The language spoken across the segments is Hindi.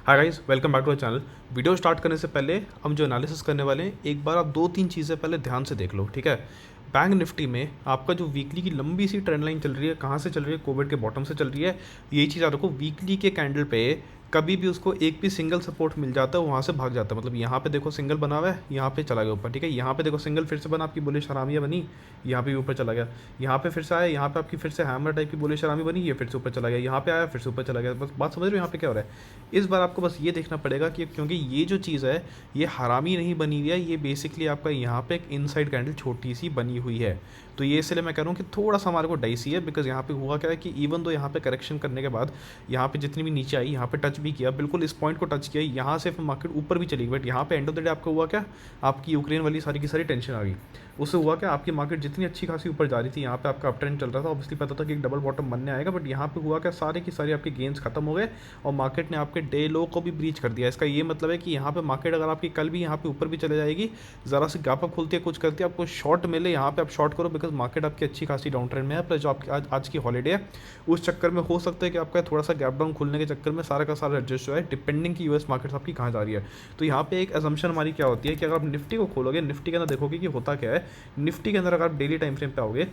Hi guys, welcome back to our channel. Video start करने से पहले हम जो एनालिसिस करने वाले हैं, एक बार आप दो तीन चीज़ें पहले ध्यान से देख लो, ठीक है। बैंक निफ्टी में आपका जो वीकली की लंबी सी ट्रेंड लाइन चल रही है, कहाँ से चल रही है? कोविड के बॉटम से चल रही है। यही चीज़ आप देखो, वीकली के कैंडल पे कभी भी उसको एक भी सिंगल सपोर्ट मिल जाता है, वहाँ से भाग जाता है। मतलब यहाँ पे देखो सिंगल बना हुआ है, यहाँ पे चला गया ऊपर, ठीक है। यहाँ पे देखो सिंगल फिर से बना, आपकी बुलिश हरामिया बनी, यहाँ पे भी ऊपर चला गया। यहाँ पे फिर से आया, यहाँ पे आपकी फिर से हैमर टाइप की बुलिश हरामी बनी, ये फिर से ऊपर चला गया। यहाँ पे आया, फिर से ऊपर चला गया। बस बात समझ रहे हो यहाँ पे क्या हो रहा है? इस बार आपको बस ये देखना पड़ेगा कि क्योंकि ये जो चीज़ है, ये हरामी नहीं बनी हुई है, ये बेसिकली आपका यहाँ पे एक इनसाइड कैंडल छोटी सी बनी हुई है। तो ये इसलिए मैं कह रहा हूँ कि थोड़ा सा हमारे को डाइसी है, बिकॉज यहाँ पे हुआ क्या है कि इवन दो यहाँ पे करेक्शन करने के बाद यहाँ पे जितनी भी नीचे आई, यहाँ पे टच भी किया, बिल्कुल इस पॉइंट को टच किया, यहाँ से फिर मार्केट ऊपर भी चली गई। बट यहाँ पे एंड ऑफ द डे आपका हुआ क्या? आपकी यूक्रेन वाली सारी की सारी टेंशन आ गई। उससे हुआ क्या? आपकी मार्केट जितनी अच्छी खासी ऊपर जा रही थी, यहाँ पे आपका अप ट्रेंड चल रहा था, ऑब्वियसली पता था कि एक डबल बॉटम बनने आएगा। बट यहाँ पे हुआ क्या? सारे की सारी आपके गेंस खत्म हो गए और मार्केट ने आपके डे लो को भी ब्रीच कर दिया। इसका ये मतलब है कि यहाँ पे मार्केट अगर आपकी कल भी यहाँ पे ऊपर भी चले जाएगी, ज़रा सी गैप अप खुलती है, कुछ करती है, आपको शॉर्ट मिले, यहाँ पे आप शॉर्ट करो, बिकॉज मार्केट आपकी अच्छी खासी डाउन ट्रेंड में है। प्लस जो आपकी आज की हॉलीडे है, उस चक्कर में हो सकता है कि आपका थोड़ा सा गैप डाउन खुलने के चक्कर में सारा का सारा एडजस्ट जो है, डिपेंडिंग की यूएस मार्केट आपकी कहाँ जा रही है। तो यहाँ पे एक असम्पशन हमारी क्या होती है कि अगर आप निफ्टी को खोलोगे, निफ्टी के अंदर देखोगे कि होता क्या है। निफ्टी के अंदर अगर आप डेली टाइम फ्रेम पे आओगे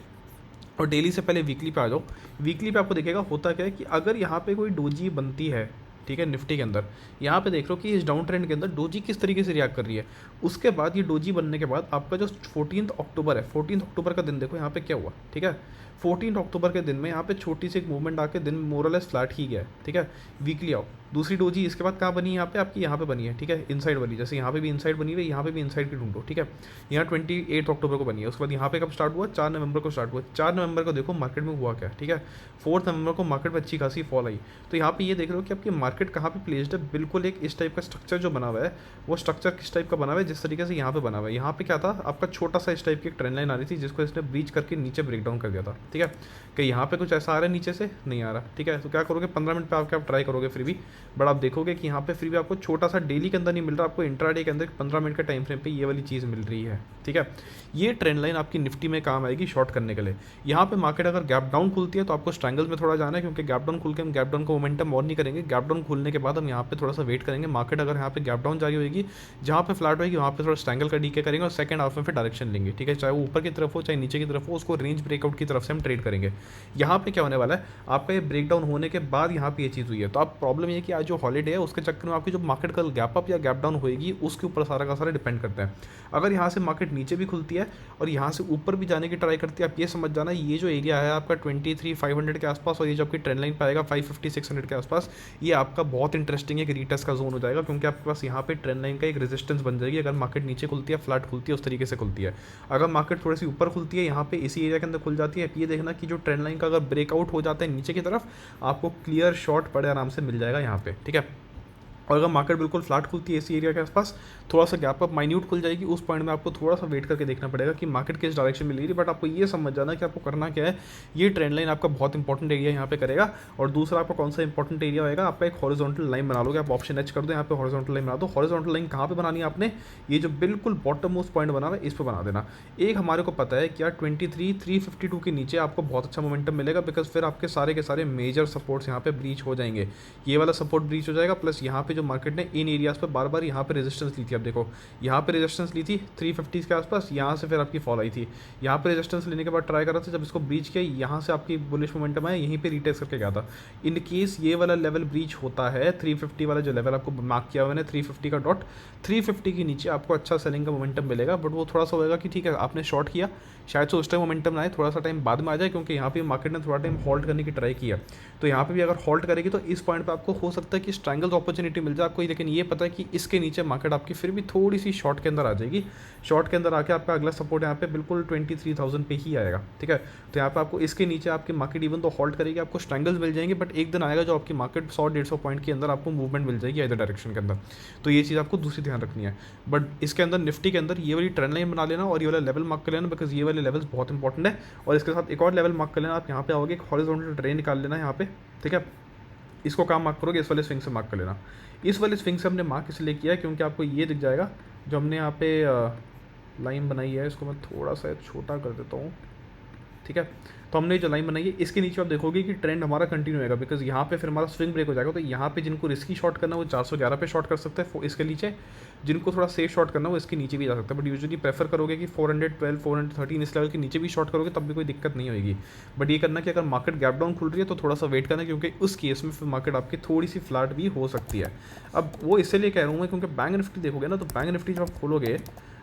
और डेली से पहले वीकली पे आ जाओ, वीकली पे आपको दिखेगा होता क्या है कि अगर यहाँ पे कोई डोजी बनती है, ठीक है, निफ्टी के अंदर, यहाँ पे देख लो कि इस डाउन ट्रेंड के अंदर डोजी किस तरीके से रिएक्ट कर रही है। उसके बाद ये डोजी बनने के बाद आपका जो 14 अक्टूबर है, 14 अक्टूबर का दिन देखो यहाँ पे क्या हुआ, ठीक है। 14 अक्टूबर के दिन में यहाँ पे छोटी सी एक मूवमेंट आके दिन मोरलेस फ्लैट ही गया है, ठीक है। वीकली आओ, दूसरी डोजी इसके बाद कहाँ बनी है? यहाँ पे आपकी यहाँ पे बनी है, ठीक है, इनसाइड बनी, जैसे यहाँ पे भी इनसाइड बनी हुई है, यहाँ पे भी इनसाइड की ढूंढो, ठीक है। यहाँ 28 अक्टूबर को बनी है। उसके बाद यहाँ पे कब स्टार्ट हुआ? 4 नवंबर को स्टार्ट हुआ। 4 नवंबर को देखो मार्केट में हुआ क्या, ठीक है। 4 नवंबर को मार्केट में अच्छी खासी फॉल आई। तो यहाँ पे ये देख रहे हो कि आपकी मार्केट कहाँ पे प्लेस्ड है। बिल्कुल एक इस टाइप का स्ट्रक्चर जो बना हुआ है, वो स्ट्रक्चर किस टाइप का बना हुआ है, जिस तरीके से यहाँ पे बना हुआ है। यहाँ पे क्या था? आपका छोटा सा इस टाइप की एक ट्रेंड लाइन आ रही थी, जिसको इसने ब्रीच करके नीचे ब्रेक डाउन कर दिया था, ठीक है। कि यहाँ पे कुछ ऐसा आ रहा है, नीचे से नहीं आ रहा, ठीक है। तो क्या करोगे? 15 मिनट पे आपके आप ट्राई करोगे फिर भी, बट आप देखोगे कि यहाँ पे फिर भी आपको छोटा सा डेली के अंदर नहीं मिल रहा, आपको इंट्राडे के अंदर 15 मिनट के टाइम फ्रेम पे ये वाली चीज़ मिल रही है, ठीक है। ये ट्रेंड लाइन आपकी निफ्टी में काम आएगी शॉर्ट करने के लिए। यहाँ पे मार्केट अगर गैप डाउन खुलती है तो आपको स्ट्रैंगल्स में थोड़ा जाना है, क्योंकि गैप डाउन खुल के हम गैप डाउन का मोमेंटम और नहीं करेंगे। गैप डाउन खुलने के बाद हम यहाँ पे थोड़ा सा वेट करेंगे। मार्केट अगर यहाँ पे गैप डाउन जारी होगी, जहाँ पे फ्लैट होगी, वहाँ पे थोड़ा स्ट्रैंगल का डीके करेंगे और सेकंड हाफ में फिर डायरेक्शन लेंगे, ठीक है। चाहे वो ऊपर की तरफ हो, चाहे नीचे की तरफ हो, उसको रेंज ब्रेकआउट की तरफ से हम ट्रेड करेंगे। यहाँ पे क्या होने वाला है? आपका ये ब्रेक डाउन होने के बाद यहाँ पे ये चीज़ हुई है, तो आप प्रॉब्लम ये कि आज जो हॉलीडे है उसके चक्कर में आपकी जो मार्केट कल गैप अप या गैप डाउन होएगी, उसके ऊपर सारा का सारा डिपेंड करता है। अगर यहाँ से मार्केट नीचे भी खुलती है और यहाँ से ऊपर भी जाने की ट्राई करती है, आप ये समझ जाना ये जो एरिया है आपका 23,500 के आसपास, और ये जो आपकी ट्रेंड लाइन पाएगा 550-600 के आसपास, ये आपका बहुत इंटरेस्टिंग एक रीटेस्ट का जोन हो जाएगा, क्योंकि आपके पास यहाँ पे ट्रेंड लाइन का एक रेजिस्टेंस बन जाएगी। अगर मार्केट नीचे खुलती है, फ्लैट खुलती है, उस तरीके से खुलती है। अगर मार्केट थोड़ी सी ऊपर खुलती है, यहाँ पे इसी एरिया के अंदर खुल जाती है, ये देखना कि जो ट्रेंड लाइन का अगर ब्रेकआउट हो जाता है नीचे की तरफ, आपको क्लियर शॉट बड़े आराम से मिल जाएगा यहाँ पे, ठीक है। और अगर मार्केट बिल्कुल फ्लैट खुलती है इसी एरिया के आसपास, थोड़ा सा गैप अप माइन्यूट खुल जाएगी, उस पॉइंट में आपको थोड़ा सा वेट करके देखना पड़ेगा कि मार्केट किस डायरेक्शन में ले रही है। बट आपको ये समझ जाना कि आपको करना क्या है। ये ट्रेंड लाइन आपका बहुत इंपॉर्टेंट एरिया यहाँ पे करेगा। और दूसरा आपका कौन सा इंपॉर्टेंट एरिया होगा? आपका एक हॉरिजॉन्टल लाइन बना लोगे, आप ऑप्शन एच कर दो, यहाँ पे हॉरिजॉन्टल लाइन बना दो। हॉरिजॉन्टल लाइन कहाँ पे बनानी है आपने? ये जो बिल्कुल बॉटम मोस्ट पॉइंट बना हुआ है, इस पर बना देना। एक हमारे को पता है कि यार 23,352 के नीचे आपको बहुत अच्छा मोमेंटम मिलेगा, बिकॉज फिर आपके सारे के सारे मेजर सपोर्ट्स यहाँ पे ब्रीच हो जाएंगे। ये वाला सपोर्ट ब्रीच हो जाएगा, प्लस यहाँ पे जो मार्केट ने इन एरियाज पे बार बार यहाँ पे रेजिस्टेंस ली थी, अब देखो यहाँ पे रेजिस्टेंस ली थी 350 के आसपास, यहाँ से फिर आपकी फॉल आई थी। यहाँ पे रेजिस्टेंस लेने के बाद ट्राई कर रहा था, जब इसको ब्रीच किया, यहाँ से आपकी बुलिश मोमेंटम आया, यहीं पे रिटेस्ट करके गया था। इन केस ये वाला लेवल ब्रीच होता है, 350 वाला जो लेवल आपको मार्क किया हुआ है 350 का डॉट, 350 के नीचे आपको अच्छा सेलिंग का मोमेंटम मिलेगा। बट वो थोड़ा सा होगा कि ठीक है आपने शॉर्ट किया, शायद से उस टाइम मोमेंटम ना आए, थोड़ा सा टाइम बाद में आ जाए, क्योंकि यहाँ पे मार्केट ने थोड़ा टाइम होल्ड करने की ट्राई किया। तो यहाँ पे भी अगर होल्ड करेगी तो इस पॉइंट पे आपको हो सकता है कि स्ट्रैंगल्स अपॉर्चुनिटी मिल जाए आपको, लेकिन ये पता है कि इसके नीचे मार्केट आपकी फिर भी थोड़ी सी शॉर्ट के अंदर आ जाएगी। शॉर्ट के अंदर आके आपका अगला सपोर्ट यहाँ पे बिल्कुल 23,000 पे ही आएगा, ठीक है। तो यहाँ पे आपको इसके नीचे आपकी मार्केट इवन तो होल्ड करेगी, आपको स्ट्रैंगल्स मिल जाएंगे, बट एक दिन आएगा जो आपकी मार्केट 100-150 पॉइंट के अंदर आपको मूवमेंट मिल जाएगी इधर डायरेक्शन के अंदर। तो ये चीज़ आपको दूसरी ध्यान रखनी है। बट इसके अंदर निफ्टी के अंदर ये वाली ट्रेंड लाइन बना लेना और ये वाला लेवल मार्क कर लेना, बिकॉज ये वाले लेवल्स बहुत इंपॉर्टेंट है। और इसके साथ एक और लेवल मार्क कर लेना, आप यहाँ पे आओगे, एक हॉरिजॉन्टल ट्रेन निकाल लेना यहाँ पे, ठीक है। इसको काम मार्क करोगे, इस वाले स्विंग से मार्क कर लेना। इस वाले स्विंग से हमने मार्क इसलिए किया क्योंकि आपको ये दिख जाएगा जो हमने यहाँ पे लाइन बनाई है, इसको मैं थोड़ा सा छोटा कर देता हूँ, ठीक है। तो हमने जो लाइन बनाई है इसके नीचे आप देखोगे कि ट्रेंड हमारा कंटिन्यू होगा, बिकॉज यहाँ पे फिर हमारा स्विंग ब्रेक हो जाएगा। तो यहाँ पे जिनको रिस्की शॉट करना है वो 411 पे शॉट कर सकते हैं इसके नीचे, जिनको थोड़ा सेफ शॉट करना है वो इसके नीचे भी जा सकता है। बट यूजुअली प्रेफर करोगे कि 412 413 इस लेवल के नीचे भी शॉट करोगे तब भी कोई दिक्कत नहीं होगी। बट ये करना कि अगर मार्केट गैप डाउन खुल रही है तो थोड़ा सा वेट करना, क्योंकि उस केस में फिर मार्केट आपकी थोड़ी सी फ्लैट भी हो सकती है। अब वो इसलिए कह रहा हूँ मैं क्योंकि बैंक निफ्टी देखोगे ना, तो बैंक निफ्टी जब आप खोलोगे,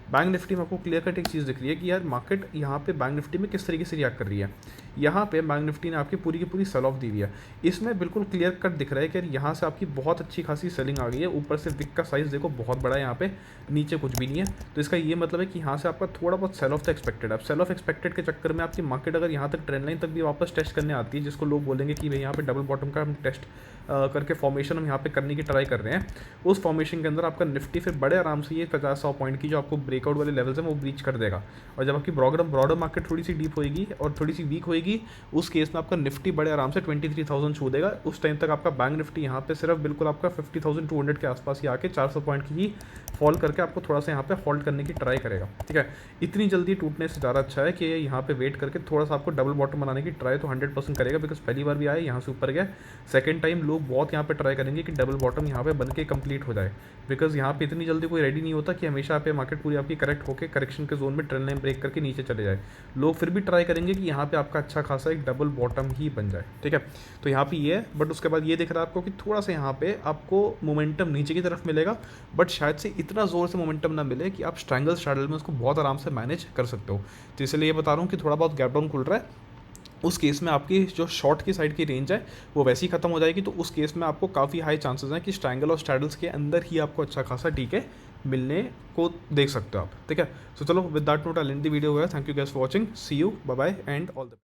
बैंक निफ्टी में आपको क्लियर कट एक चीज़ दिख रही है कि यार मार्केट यहाँ पे बैंक निफ्टी में किस तरीके से रिएक्ट कर रही है। यहाँ पे बैंक निफ्टी ने आपकी पूरी की पूरी सेल ऑफ दी हुई है। इसमें बिल्कुल क्लियर कट दिख रहा है कि यार यहाँ से आपकी बहुत अच्छी खासी सेलिंग आ गई है। ऊपर से विक का साइज़ देखो बहुत बड़ा है, यहाँ पे नीचे कुछ भी नहीं है। तो इसका ये मतलब है कि यहाँ से आपका थोड़ा बहुत सेल ऑफ था एक्सपेक्टेड। अब सेल ऑफ एक्सपेक्टेड के चक्कर में आपकी मार्केट अगर यहाँ तक ट्रेंड लाइन तक भी वापस टेस्ट करने आती है, जिसको लोग बोलेंगे कि भाई यहाँ पे डबल बॉटम का हम टेस्ट करके फॉर्मेशन हम यहाँ पे करने की ट्राई कर रहे हैं, उस फॉर्मेशन के अंदर आपका निफ्टी फिर बड़े आराम से ये 50-100 पॉइंट की जो आपको ब्रेकआउट वाले लेवल्स हैं वो ब्रीच कर देगा। और जब आपकी ब्रॉडर मार्केट थोड़ी सी डीप होएगी और थोड़ी सी वीक होएगी, उस केस में आपका निफ्टी बड़े आराम से 23,000 छू देगा। उस टाइम तक आपका बैंक निफ्टी यहाँ पे सिर्फ बिल्कुल आपका 50,200 के आसपास ही आके 400 पॉइंट की ही फॉल करके आपको थोड़ा सा यहाँ पे होल्ड करने की ट्राई करेगा। ठीक है, इतनी जल्दी टूटने से ज़्यादा अच्छा है कि यहाँ पे वेट करके थोड़ा सा आपको डबल बॉटम बनाने की ट्राई तो 100% करेगा, बिकॉज पहली बार भी आया यहाँ से ऊपर गया। सेकंड टाइम लोग बहुत यहाँ पे ट्राई करेंगे कि डबल बॉटम यहाँ पे बन के कंप्लीट हो जाए, बिकॉज यहाँ पे इतनी जल्दी कोई रेडी नहीं होता कि हमेशा पे मार्केट पूरी आपकी करेक्ट होकर करेक्शन के जोन में ट्रेंड लाइन ब्रेक करके नीचे चले जाए। लोग फिर भी ट्राई करेंगे कि यहाँ पे आपका अच्छा खासा एक डबल बॉटम ही बन जाए। ठीक है, तो यहाँ पे ये है। बट उसके बाद ये दिख रहा है आपको कि थोड़ा सा यहाँ पे आपको मोमेंटम नीचे की तरफ मिलेगा, बट शायद से इतना ज़ोर से मोमेंटम ना मिले कि आप स्ट्रैंगल स्ट्रैडल में उसको बहुत आराम से मैनेज कर सकते हो। तो इसलिए ये बता रहा हूँ कि थोड़ा बहुत गैप डाउन खुल रहा है, उस केस में आपकी जो शॉर्ट की साइड की रेंज है वो वैसे ही खत्म हो जाएगी। तो उस केस में आपको काफ़ी हाई चांसेस हैं कि स्ट्रैंगल और स्ट्रैडल्स के अंदर ही आपको अच्छा खासा डीके मिलने को देख सकते हो आप। ठीक है, सो चलो with that note I end the video. Thank you guys for watching, see you, bye bye and all the